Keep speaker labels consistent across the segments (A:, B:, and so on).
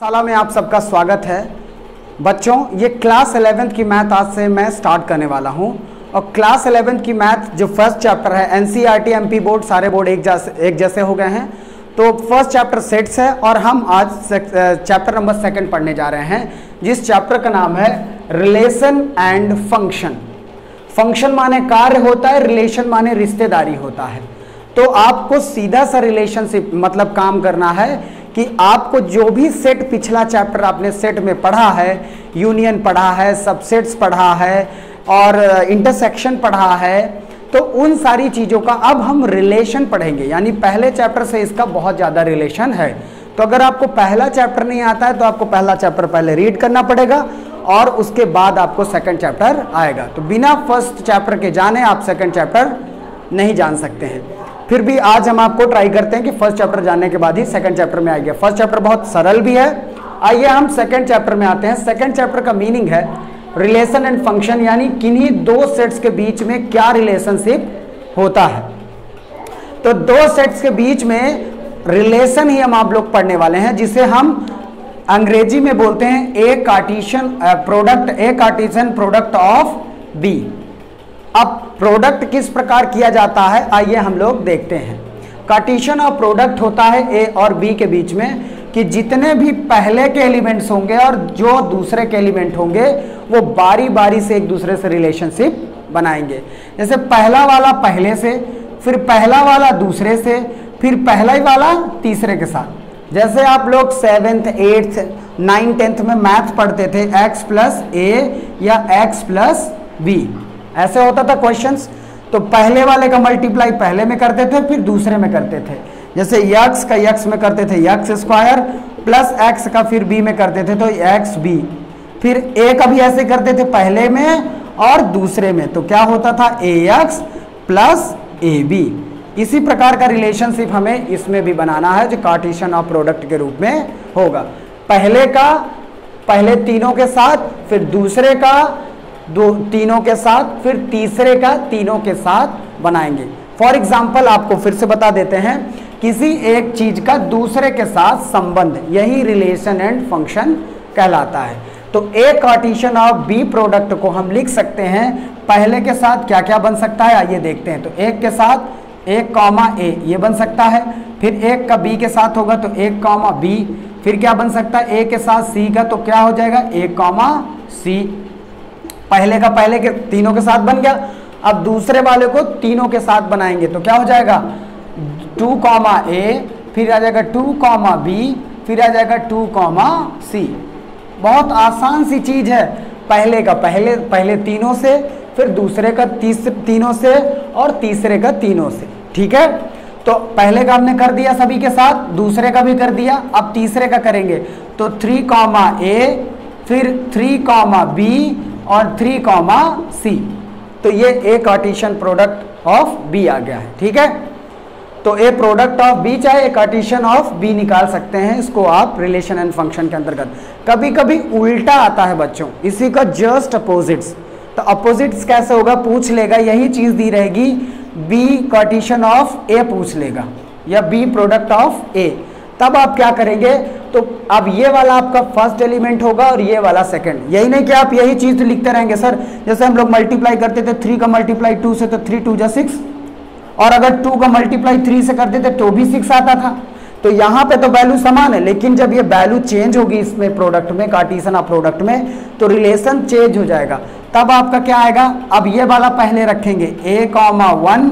A: शाला में आप सबका स्वागत है। बच्चों, ये क्लास 11th की मैथ आज से मैं स्टार्ट करने वाला हूँ। और क्लास 11th की मैथ जो फर्स्ट चैप्टर है, एनसीईआरटी एमपी बोर्ड सारे बोर्ड एक जैसे हो गए हैं। तो फर्स्ट चैप्टर सेट्स है और हम आज चैप्टर नंबर 2 पढ़ने जा रहे हैं, जिस चैप्टर का नाम है रिलेशन एंड फंक्शन। फंक्शन माने कार्य होता है, रिलेशन माने रिश्तेदारी होता है। तो आपको सीधा सा रिलेशनशिप मतलब काम करना है कि आपको जो भी सेट पिछला चैप्टर आपने सेट में पढ़ा है, यूनियन पढ़ा है, सबसेट्स पढ़ा है और इंटरसेक्शन पढ़ा है, तो उन सारी चीज़ों का अब हम रिलेशन पढ़ेंगे। यानी पहले चैप्टर से इसका बहुत ज़्यादा रिलेशन है। तो अगर आपको पहला चैप्टर नहीं आता है तो आपको पहला चैप्टर पहले रीड करना पड़ेगा और उसके बाद आपको सेकंड चैप्टर आएगा। तो बिना फर्स्ट चैप्टर के जाने आप सेकंड चैप्टर नहीं जान सकते हैं। फिर भी आज हम आपको ट्राई करते हैं कि फर्स्ट चैप्टर जानने के बाद ही सेकंड चैप्टर में आएगा। फर्स्ट चैप्टर बहुत सरल भी है। आइए हम सेकंड चैप्टर में आते हैं। सेकंड चैप्टर का मीनिंग है रिलेशन एंड फंक्शन, यानी किन्हीं दो सेट्स के बीच में क्या रिलेशनशिप होता है। तो दो सेट्स के बीच में रिलेशन ही हम आप लोग पढ़ने वाले हैं, जिसे हम अंग्रेजी में बोलते हैं ए कार्टेशियन प्रोडक्ट ऑफ बी। अब प्रोडक्ट किस प्रकार किया जाता है, आइए हम लोग देखते हैं। कार्टेशियन ऑफ प्रोडक्ट होता है ए और बी के बीच में कि जितने भी पहले के एलिमेंट्स होंगे और जो दूसरे के एलिमेंट होंगे वो बारी बारी से एक दूसरे से रिलेशनशिप बनाएंगे। जैसे पहला वाला पहले से, फिर पहला वाला दूसरे से, फिर पहला ही वाला तीसरे के साथ। जैसे आप लोग 7th 8th 9th 10th में मैथ पढ़ते थे, x प्लस ए या x प्लस बी, ऐसे होता था क्वेश्चंस। तो पहले वाले का मल्टीप्लाई पहले में करते थे, फिर दूसरे में करते थे। जैसे यक्स का यक्स में करते थे यक्स स्क्वायर, प्लस एक्स का फिर बी में करते थे तो एक्स बी, फिर ए का भी ऐसे करते थे पहले में और दूसरे में, तो क्या होता था ए एक्स प्लस ए बी। इसी प्रकार का रिलेशनशिप हमें इसमें भी बनाना है, जो कार्टेशियन ऑफ प्रोडक्ट के रूप में होगा। पहले का पहले तीनों के साथ, फिर दूसरे का तीनों के साथ, फिर तीसरे का तीनों के साथ बनाएंगे। फॉर एग्जाम्पल आपको फिर से बता देते हैं, किसी एक चीज का दूसरे के साथ संबंध, यही रिलेशन एंड फंक्शन कहलाता है। तो ए कार्टेशियन ऑफ बी प्रोडक्ट को हम लिख सकते हैं पहले के साथ क्या क्या बन सकता है, आइए देखते हैं। तो एक के साथ 1 कॉमा ए ये बन सकता है, फिर एक का बी के साथ होगा तो 1 कॉमा बी, फिर क्या बन सकता है ए के साथ सी का, तो क्या हो जाएगा 1 कॉमा सी। पहले का पहले के तीनों के साथ बन गया। अब दूसरे वाले को तीनों के साथ बनाएंगे तो क्या हो जाएगा 2 कॉमा ए, फिर आ जाएगा 2 कॉमा बी, फिर आ जाएगा 2 कॉमा सी। बहुत आसान सी चीज है। पहले का पहले तीनों से, फिर दूसरे का तीनों से और तीसरे का तीनों से। ठीक है, तो पहले का हमने कर दिया सभी के साथ, दूसरे का भी कर दिया, अब तीसरे का करेंगे तो 3 कॉमा ए, फिर 3 कॉमा बी और 3 कॉमा सी। तो ये ए कार्टेशियन प्रोडक्ट ऑफ बी आ गया है। ठीक है, तो ए प्रोडक्ट ऑफ बी चाहे ए कार्टेशियन ऑफ बी निकाल सकते हैं। इसको आप रिलेशन एंड फंक्शन के अंतर्गत। कभी कभी उल्टा आता है बच्चों, इसी का जस्ट अपोजिट्स। तो अपोजिट्स कैसे होगा, पूछ लेगा, यही चीज दी रहेगी बी कार्टेशियन ऑफ ए पूछ लेगा या बी प्रोडक्ट ऑफ ए, तब आप क्या करेंगे। तो अब ये वाला आपका फर्स्ट एलिमेंट होगा और ये वाला सेकंड। यही नहीं कि आप यही चीज लिखते रहेंगे सर। जैसे हम लोग मल्टीप्लाई करते थे 3 का मल्टीप्लाई 2 से तो 3 2 जा 6, और अगर 2 का मल्टीप्लाई 3 से करते थे तो भी 6 आता था। तो यहाँ पे तो वैल्यू समान है, लेकिन जब ये वैल्यू चेंज होगी इसमें प्रोडक्ट में, कार्टेशियन ऑफ प्रोडक्ट में, तो रिलेशन चेंज हो जाएगा। तब आपका क्या आएगा, अब ये वाला पहले रखेंगे a कॉमा 1,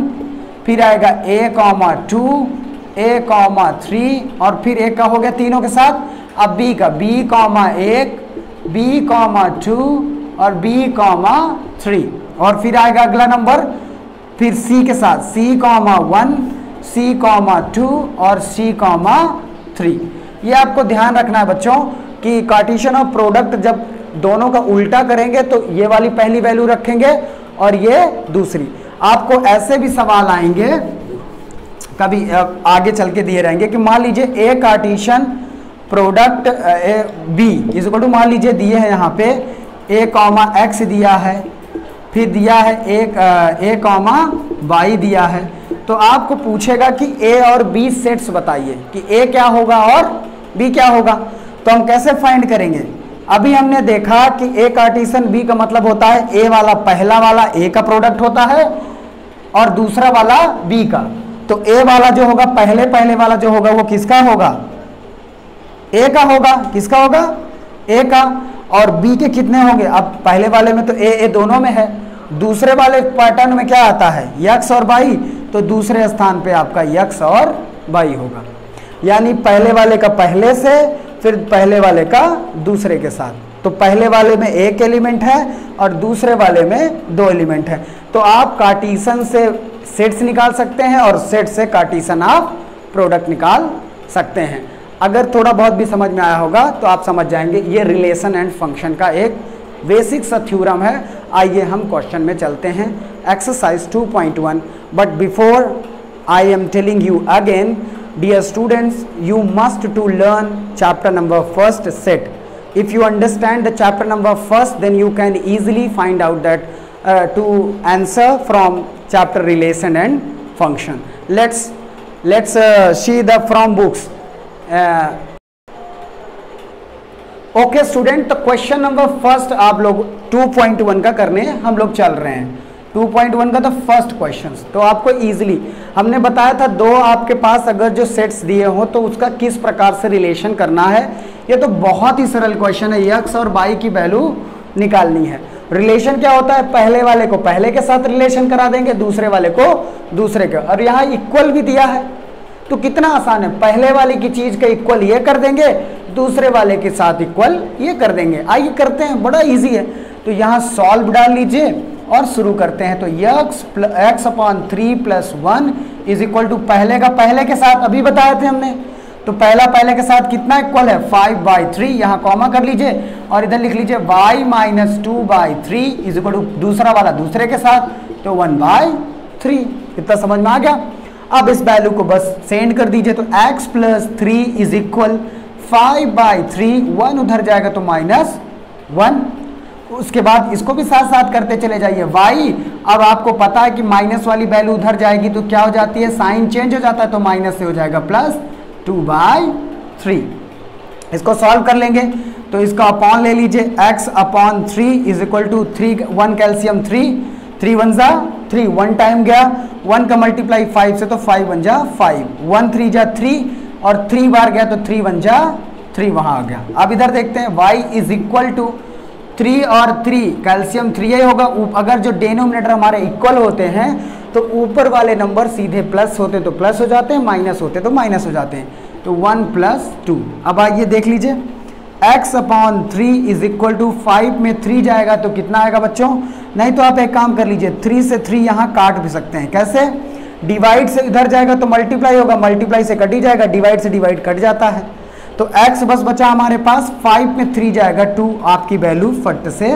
A: फिर आएगा a कॉमा 2, a कॉमा 3 और फिर a का हो गया तीनों के साथ। अब b का b कॉमा 1, b कॉमा 2 और b कॉमा 3, और फिर आएगा अगला नंबर फिर c के साथ c कॉमा 1, c कॉमा 2 और c कॉमा 3। ये आपको ध्यान रखना है बच्चों कि कार्टेशियन ऑफ प्रोडक्ट जब दोनों का उल्टा करेंगे तो ये वाली पहली वैल्यू रखेंगे और ये दूसरी। आपको ऐसे भी सवाल आएंगे कभी आगे चल के दिए रहेंगे कि मान लीजिए A Cartesian product B is equal to, मान लीजिए दिए हैं यहाँ पे ए कॉमा एक्स दिया है, फिर दिया है ए कॉमा वाई दिया है। तो आपको पूछेगा कि ए और बी सेट्स बताइए कि ए क्या होगा और बी क्या होगा। तो हम कैसे फाइंड करेंगे? अभी हमने देखा कि ए कार्टेशियन बी का मतलब होता है ए वाला पहला वाला ए का प्रोडक्ट होता है और दूसरा वाला बी का। तो ए वाला जो होगा पहले वाला जो होगा वो किसका होगा? ए का होगा। किसका होगा? ए का। और बी के कितने होंगे? अब पहले वाले में तो ए दोनों में है, दूसरे वाले पैटर्न में क्या आता है? यक्स और वाई। तो दूसरे स्थान पे आपका यक्स और वाई होगा, यानी पहले वाले का पहले से, फिर पहले वाले का दूसरे के साथ। तो पहले वाले में एक एलिमेंट है और दूसरे वाले में 2 एलिमेंट है। तो आप कार्टेशियन से सेट्स निकाल सकते हैं और सेट से कार्टेशियन आप प्रोडक्ट निकाल सकते हैं। अगर थोड़ा बहुत भी समझ में आया होगा तो आप समझ जाएंगे ये रिलेशन एंड फंक्शन का एक बेसिक सा थ्योरम है। आइए हम क्वेश्चन में चलते हैं, exercise 2.1। But before I am telling you again, dear students, you must to learn chapter number first set. If you understand the chapter number first, then you can easily find out that to answer from chapter relation and function. Let's see the from books. Okay student, तो question number first आप लोग 2.1 का करने हम लोग चल रहे हैं। 2.1 का तो फर्स्ट क्वेश्चन तो आपको इजीली हमने बताया था, दो आपके पास अगर जो सेट्स दिए हो तो उसका किस प्रकार से रिलेशन करना है। ये तो बहुत ही सरल क्वेश्चन है, यक्स और वाई की वैल्यू निकालनी है। रिलेशन क्या होता है? पहले वाले को पहले के साथ रिलेशन करा देंगे, दूसरे वाले को दूसरे के, और यहाँ इक्वल भी दिया है तो कितना आसान है, पहले वाले की चीज का इक्वल ये कर देंगे, दूसरे वाले के साथ इक्वल ये कर देंगे। आइए करते हैं, बड़ा इजी है। तो यहाँ सॉल्व डाल लीजिए और शुरू करते हैं। तो x/3 + 1 इज इक्वल टू पहले का पहले के साथ अभी बताए थे हमने, तो पहला पहले के साथ कितना इक्वल है? 5/3। यहाँ कॉमा कर लीजिए और इधर लिख लीजिए y - 2/3 इज इक्वल टू दूसरा वाला दूसरे के साथ, तो 1/3। इतना समझ में आ गया? अब इस वैल्यू को बस सेंड कर दीजिए। तो x + 3 इज इक्वल 5/3, 1 उधर जाएगा तो -1। उसके बाद इसको भी साथ साथ करते चले जाइए। y, अब आपको पता है कि माइनस वाली वैल्यू उधर जाएगी तो क्या हो जाती है? साइन चेंज हो जाता है, तो माइनस से हो जाएगा +2/3। इसको सॉल्व कर लेंगे तो इसका अपॉन ले लीजिए, x/3 is equal to 3, 1 calcium 3, 3 1 जा 3, 1 टाइम गया, 1 का मल्टीप्लाई 5 से तो 5 1 जा 5, 1 3 जा 3 और 3 बार गया तो 3 1 जा 3 वहां आ गया। अब इधर देखते हैं y इज इक्वल टू 3 और 3 कैल्शियम 3 ही होगा। अगर जो डेनोमिनेटर हमारे इक्वल होते हैं तो ऊपर वाले नंबर सीधे प्लस होते तो प्लस हो जाते हैं, माइनस होते तो माइनस हो जाते हैं, तो 1 + 2। अब आइए देख लीजिए, x/3 इज इक्वल टू 5 में 3 जाएगा तो कितना आएगा बच्चों? नहीं तो आप एक काम कर लीजिए, 3 से 3 यहाँ काट भी सकते हैं। कैसे? डिवाइड से इधर जाएगा तो मल्टीप्लाई होगा, मल्टीप्लाई से कट ही जाएगा, डिवाइड से डिवाइड कट जाता है। तो x बस बचा हमारे पास, 5 में 3 जाएगा 2, आपकी वैल्यू फट से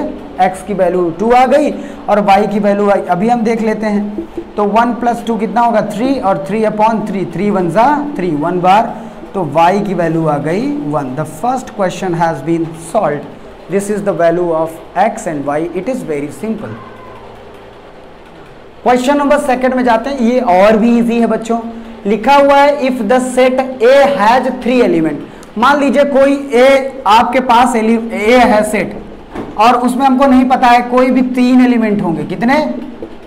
A: x की वैल्यू 2 आ गई और y की वैल्यू अभी हम देख लेते हैं। तो 1 + 2 कितना होगा? 3 और 3/3, 3 1 जा 3, 1 बार, तो y की वैल्यू आ गई 1। The first question has been solved. This is the value of x and y। It is very simple. Question number second में जाते हैं, ये और भी इजी है बच्चों। लिखा हुआ है if the set A has 3 element. मान लीजिए कोई A आपके पास A है सेट और उसमें हमको नहीं पता है कोई भी 3 एलिमेंट होंगे। कितने?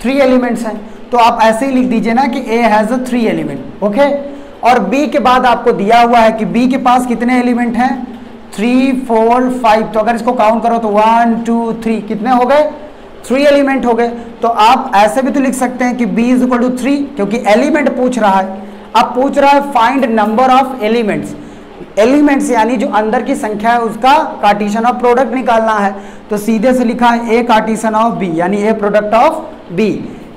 A: 3 एलिमेंट्स हैं। तो आप ऐसे ही लिख दीजिए ना कि A हैज 3 एलिमेंट, ओके। और B के बाद आपको दिया हुआ है कि B के पास कितने एलिमेंट हैं? 3 4 5। तो अगर इसको काउंट करो तो 1 2 3 कितने हो गए? 3 एलिमेंट हो गए। तो आप ऐसे भी तो लिख सकते हैं कि B इज इक्वल टू 3, क्योंकि एलिमेंट पूछ रहा है। अब पूछ रहा है find number of elements. Elements यानी जो अंदर की संख्या है उसका कार्टेशियन ऑफ प्रोडक्ट निकालना है। तो सीधे से लिखा है A कार्टेशियन ऑफ B, यानी A product of B।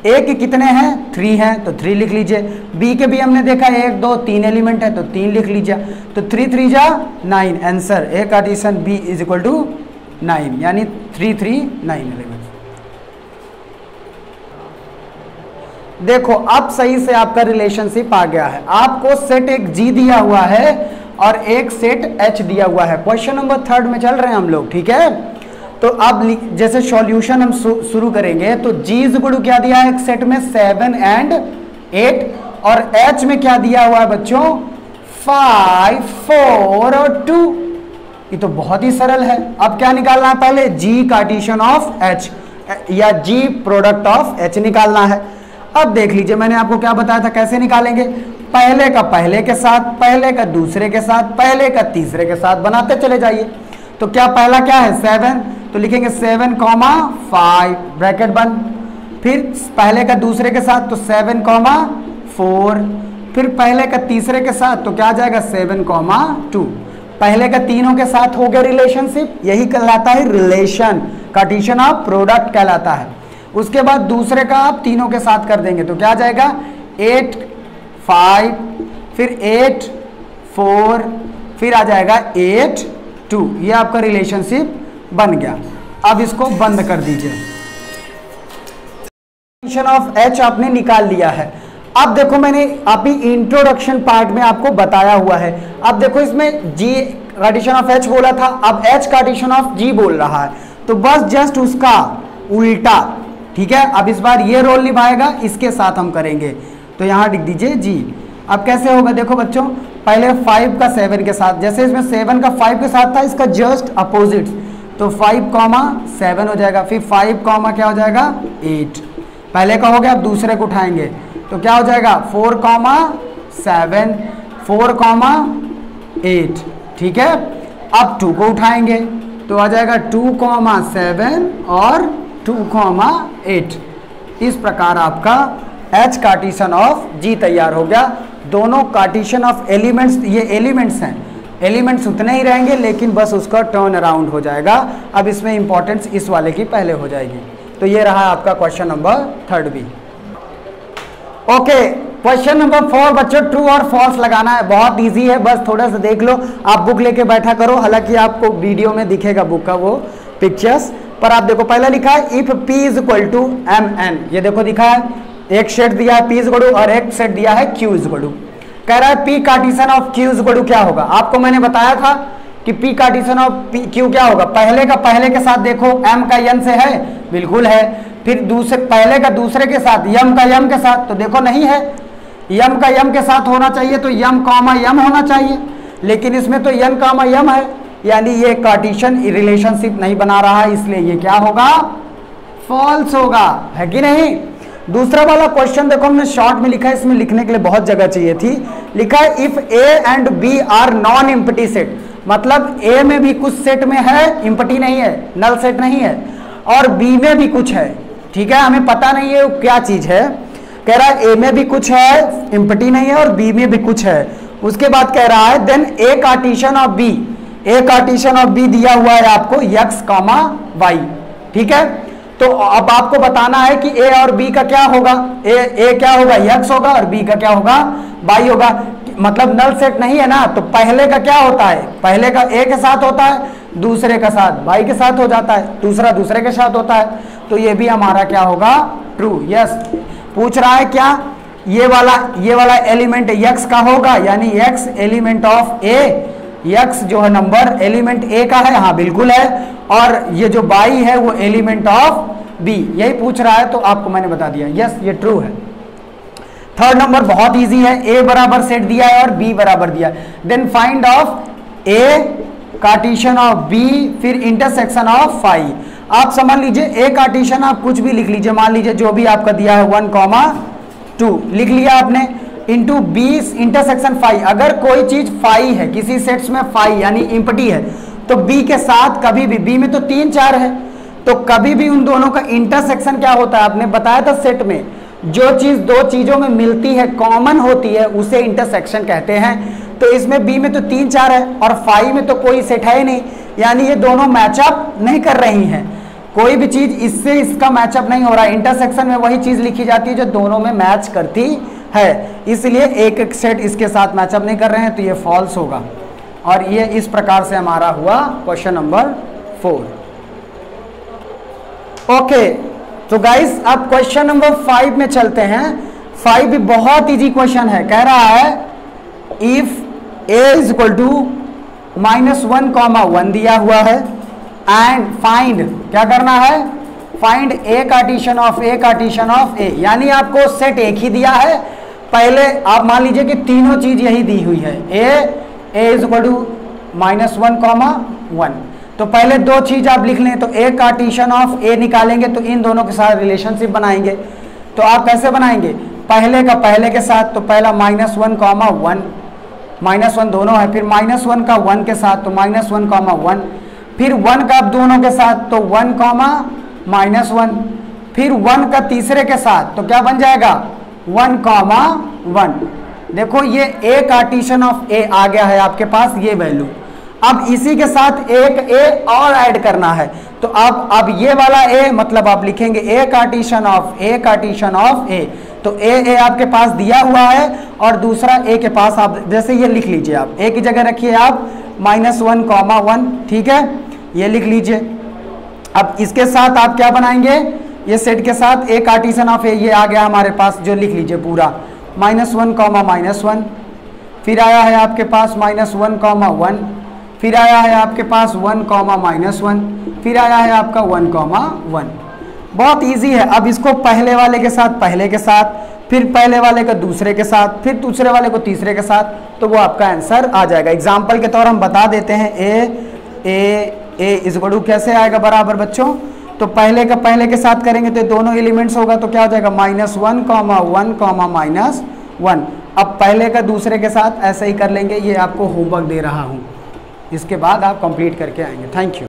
A: A के कितने हैं? 3 हैं, तो 3 लिख लीजिए। B के भी हमने देखा 1 2 3 एलिमेंट है, तो 3 लिख लीजिए। तो 3 3 जा 9, answer A Cartesian B is equal to 9, यानी 3 3 9 एलिमेंट। देखो अब सही से आपका रिलेशनशिप आ गया है। आपको सेट एक G दिया हुआ है और एक सेट H दिया हुआ है। क्वेश्चन नंबर 3 में चल रहे हैं हम लोग, ठीक है। तो अब जैसे सॉल्यूशन हम शुरू करेंगे तो G इज इक्वल टू क्या दिया है एक सेट में? 7 and 8। और H में क्या दिया हुआ है बच्चों? 5 4 और 2। ये तो बहुत ही सरल है। अब क्या निकालना है, पहले जी कार्टेशियन ऑफ एच या जी प्रोडक्ट ऑफ एच निकालना है। अब देख लीजिए मैंने आपको क्या बताया था कैसे निकालेंगे, पहले का पहले के साथ, पहले का दूसरे के साथ, पहले का तीसरे के साथ बनाते चले जाइए। तो क्या पहला क्या है 7, तो लिखेंगे 7,5 ब्रैकेट बंद, फिर पहले का दूसरे के साथ तो 7,4, फिर पहले का तीसरे के साथ तो क्या आ जाएगा 7,2, पहले का तीनों के साथ हो गया रिलेशनशिप, यही कहलाता है रिलेशन, कार्टेशियन ऑफ प्रोडक्ट कहलाता है। उसके बाद दूसरे का आप तीनों के साथ कर देंगे तो क्या आ जाएगा 8, 5, फिर 8, 4, फिर आ जाएगा 8, 2, ये आपका रिलेशनशिप बन गया। अब इसको बंद कर दीजिए। कार्टेशियन ऑफ एच आपने निकाल लिया है। अब देखो मैंने अभी इंट्रोडक्शन पार्ट में आपको बताया हुआ है। अब देखो इसमें जी कार्टेशियन ऑफ एच बोला था, अब एच कार्टेशियन ऑफ जी बोल रहा है, तो बस जस्ट उसका उल्टा, ठीक है। अब इस बार ये रोल निभाएगा, इसके साथ हम करेंगे, तो यहां लिख दीजिए जी। अब कैसे होगा देखो बच्चों, पहले 5 का 7 के साथ, जैसे इसमें 7 का 5 के साथ था, इसका जस्ट अपोजिट, तो 5,7 हो जाएगा, फिर 5, क्या हो जाएगा 8, पहले का हो गया। अब दूसरे को उठाएंगे तो क्या हो जाएगा 4,7, 4,8, ठीक है। अब 2 को उठाएंगे तो आ जाएगा 2,7 और 2,8। इस प्रकार आपका एच कार्टेशियन ऑफ जी तैयार हो गया। दोनों कार्टेशियन ऑफ एलिमेंट्स, ये एलिमेंट्स हैं, एलिमेंट्स उतने ही रहेंगे लेकिन बस उसका टर्न अराउंड हो जाएगा। अब इसमें इंपॉर्टेंस इस वाले की पहले हो जाएगी। तो ये रहा आपका क्वेश्चन नंबर 3 भी। ओके, क्वेश्चन नंबर 4 बच्चों, ट्रू और फॉल्स लगाना है, बहुत इजी है, बस थोड़ा सा देख लो। आप बुक लेके बैठा करो, हालांकि आपको वीडियो में दिखेगा बुक का वो पिक्चर्स, पर आप देखो पहला लिखा है if P is equal to MN, ये देखो दिखा है, एक सेट दिया है P इज इक्वल टू और एक सेट दिया है Q इज इक्वल टू। कह रहा है P Cartesian of Q is equal to क्या होगा। आपको मैंने बताया था कि P कार्टेशियन ऑफ Q क्या होगा, पहले का पहले के साथ देखो M का N से है, बिल्कुल है, फिर दूसरे पहले का दूसरे के साथ, M का M के साथ तो देखो नहीं है, M का M के साथ होना चाहिए तो M, M होना चाहिए, लेकिन इसमें तो N, M है, यानी ये कार्टेशियन रिलेशनशिप नहीं बना रहा है, इसलिए ये क्या होगा फॉल्स होगा, है कि नहीं। दूसरा वाला क्वेश्चन देखो हमने शॉर्ट में लिखा है, इसमें लिखने के लिए बहुत जगह चाहिए थी। लिखा है if A and B are non empty set, मतलब A में भी कुछ सेट में है, इम्पटी नहीं है, नल सेट नहीं है, और B में भी कुछ है, ठीक है, हमें पता नहीं है क्या चीज है। कह रहा है A में भी कुछ है, इम्पटी नहीं है, और B में भी कुछ है। उसके बाद कह रहा है then A Cartesian of B, A Cartesian of B दिया हुआ है आपको x, y, ठीक है। तो अब आपको बताना है कि A और B का क्या होगा, A क्या होगा x होगा और B का क्या होगा y होगा, मतलब नल सेट नहीं है ना, तो पहले का क्या होता है, पहले का A के साथ होता है, दूसरे का साथ y के साथ हो जाता है, दूसरा दूसरे के साथ होता है, तो ये भी हमारा क्या होगा ट्रू। यस, पूछ रहा है क्या ये वाला एलिमेंट x का होगा, यानी x element of A, x जो है नंबर एलिमेंट A का है, हाँ बिल्कुल है, और ये जो y है वो एलिमेंट ऑफ B, यही पूछ रहा है, तो आपको मैंने बता दिया यस ये ट्रू है। थर्ड नंबर बहुत इजी है, A बराबर सेट दिया है और B बराबर दिया है, then find of A Cartesian of B, फिर इंटरसेक्शन ऑफ फाई। आप समझ लीजिए A कार्टेशियन आप कुछ भी लिख लीजिए, मान लीजिए जो भी आपका दिया है 1,2 लिख लिया आपने, इंटू B इंटरसेक्शन फाई। अगर कोई चीज फाई है, किसी सेट्स में फाई यानी इम्पटी है, तो B के साथ कभी भी, B में तो 3, 4 है, तो कभी भी उन दोनों का इंटरसेक्शन क्या होता है, आपने बताया था सेट में जो चीज दो चीजों में मिलती है, कॉमन होती है, उसे इंटरसेक्शन कहते हैं। तो इसमें B में तो 3, 4 है और फाई में तो कोई सेट है ही नहीं, यानी ये दोनों मैचअप नहीं कर रही हैं, कोई भी चीज इससे इसका मैचअप नहीं हो रहा है। इंटरसेक्शन में वही चीज लिखी जाती है जो दोनों में मैच करती है, इसलिए एक एक सेट इसके साथ मैचअप नहीं कर रहे हैं, तो ये फॉल्स होगा। और ये इस प्रकार से हमारा हुआ क्वेश्चन नंबर 4। ओके, तो गाइस अब क्वेश्चन नंबर 5 में चलते हैं। 5 भी बहुत इजी क्वेश्चन है, कह रहा है if A is equal to -1,1 दिया हुआ है एंड फाइंड, क्या करना है, find A Cartesian of A Cartesian of A, यानी आपको सेट एक ही दिया है। पहले आप मान लीजिए कि तीनों चीज यही दी हुई है, A इज इक्वल टू -1, तो पहले दो चीज आप लिख लें, तो ए कार्टेशियन ऑफ ए निकालेंगे तो इन दोनों के साथ रिलेशनशिप बनाएंगे। तो आप कैसे बनाएंगे, पहले का पहले के साथ, तो पहला -1, -1 दोनों है, फिर -1 का 1 के साथ तो -1, फिर 1 का दोनों के साथ तो 1, -1, फिर 1 का तीसरे के साथ तो क्या बन जाएगा 1, 1। देखो ये ए कार्टेशियन ऑफ ए आ गया है आपके पास ये वैल्यू। अब इसी के साथ एक ए और ऐड करना है, तो अब ये वाला ए मतलब आप लिखेंगे ए कार्टेशियन ऑफ ए, तो ए आपके पास दिया हुआ है और दूसरा ए के पास आप जैसे ये लिख लीजिए, आप ए की जगह रखिए आप -1, 1, ठीक है, ये लिख लीजिए। अब इसके साथ आप क्या बनाएंगे, ये सेट के साथ ए कार्टेशियन ऑफ ए ये आ गया हमारे पास, जो लिख लीजिए पूरा -1, -1, फिर आया है आपके पास -1, 1, फिर आया है आपके पास 1, -1, फिर आया है आपका 1, 1। बहुत इजी है। अब इसको पहले वाले के साथ पहले के साथ, फिर पहले वाले का दूसरे के साथ, फिर दूसरे वाले को तीसरे के साथ, तो वो आपका आंसर आ जाएगा। एग्जाम्पल के तौर हम बता देते हैं ए इस बड़ू कैसे आएगा बराबर बच्चों, तो पहले का पहले के साथ करेंगे तो दोनों एलिमेंट्स होगा, तो क्या हो जाएगा -1, 1, अब पहले का दूसरे के साथ ऐसे ही कर लेंगे। ये आपको होमवर्क दे रहा हूँ, इसके बाद आप कंप्लीट करके आएंगे। Thank you.